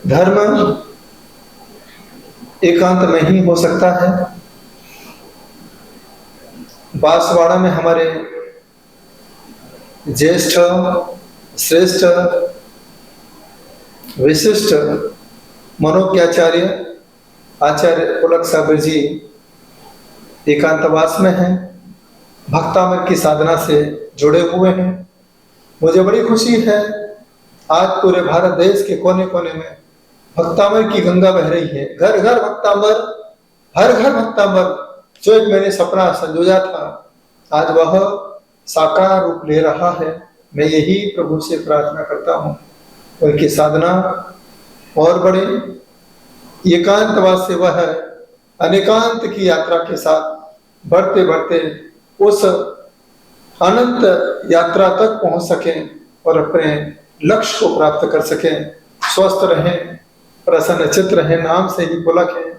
धर्म एकांत में ही हो सकता है। बांसवाड़ा में हमारे ज्येष्ठ, श्रेष्ठ, विशिष्ट मनोज्ञाचार्य आचार्य पुलक सागर जी एकांतवास में हैं, भक्तामृत की साधना से जुड़े हुए हैं। मुझे बड़ी खुशी है, आज पूरे भारत देश के कोने कोने में भक्तामृत की गंगा बह रही है। घर घर भक्तामृत, हर घर भक्तामृत। जो एक मैंने सपना संजोया था, आज वह साकार रूप ले रहा है। मैं यही प्रभु से प्रार्थना करता हूँ, उनकी साधना और बड़े। एकांतवास से वह अनेकांत की यात्रा के साथ बढ़ते बढ़ते उस अनंत यात्रा तक पहुंच सकें और अपने लक्ष्य को प्राप्त कर सकें। स्वस्थ रहें, प्रसन्न चित्त रहें, नाम से ही पुलक है,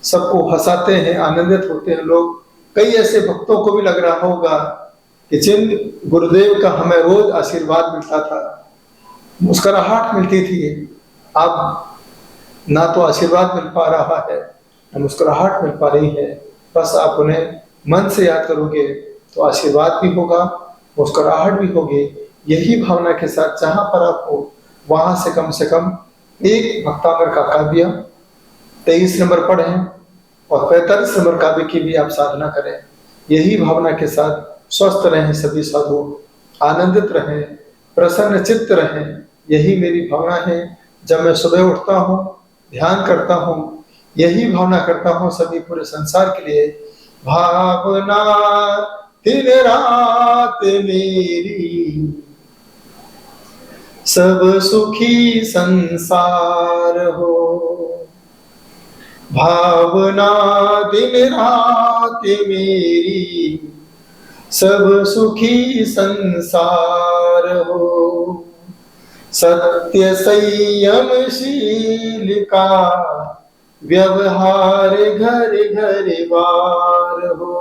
सबको हंसाते हैं, आनंदित होते हैं लोग। कई ऐसे भक्तों को भी लग रहा होगा कि जिन गुरुदेव का हमें रोज आशीर्वाद मिलता था, मुस्कुराहट मिलती थी, अब ना तो आशीर्वाद मिल पा रहा है, ना मुस्कुराहट मिल पा रही है। बस आप उन्हें मन से याद करोगे तो आशीर्वाद भी होगा, मुस्कुराहट भी होगी। यही भावना के साथ जहां पर आप हो, वहां से कम एक भक्तामृत का काव्य 23 नंबर पढ़ें और 45 नंबर काव्य की भी आप साधना करें। यही भावना के साथ स्वस्थ रहें सभी साधु, आनंदित रहें, प्रसन्न चित्त रहें। यही मेरी भावना है। जब मैं सुबह उठता हूँ, ध्यान करता हूँ, यही भावना करता हूँ सभी पूरे संसार के लिए। भावना दिन रात मेरी, सब सुखी संसार हो। भावना दिन रात मेरी, सब सुखी संसार हो। सत्य संयमशील का व्यवहार घर घर बार हो।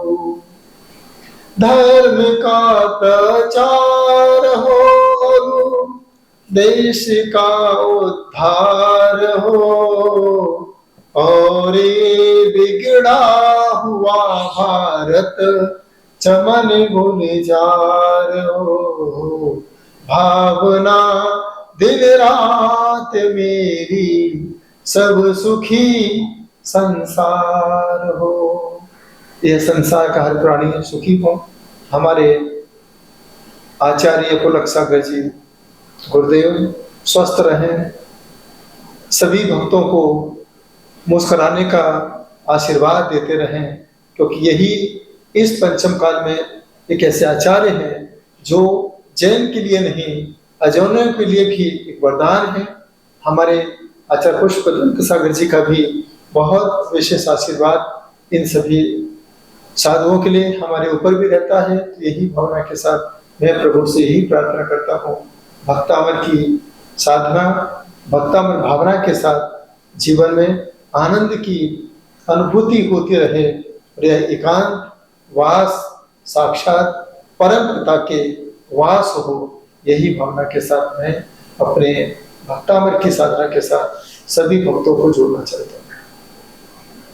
धर्म का प्रचार हो, देश का उद्धार हो। और ये बिगड़ा हुआ भारत चमन गुलजार हो। भावना दिन रात मेरी, सब सुखी संसार हो। यह संसार का हर प्राणी सुखी हो। हमारे आचार्य पुलक सागर जी गुरुदेव स्वस्थ रहें, सभी भक्तों को मुस्कुराने का आशीर्वाद देते रहें, क्योंकि यही इस पंचम काल में एक ऐसे आचार्य हैं जो जैन के लिए नहीं, अजैनों के लिए भी एक वरदान है। हमारे आचार्य पुष्प सागर जी का भी बहुत विशेष आशीर्वाद इन सभी साधुओं के लिए हमारे ऊपर भी रहता है। तो यही भावना के साथ मैं प्रभु से यही प्रार्थना करता हूँ, भक्तामृत की साधना, भक्तामृत भावना के साथ जीवन में आनंद की अनुभूति होती रहे और यह एकांत वास साक्षात परम पिता के वास हो। यही भावना के साथ मैं अपने भक्तामृत की साधना के साथ सभी भक्तों को जोड़ना चाहता हूँ।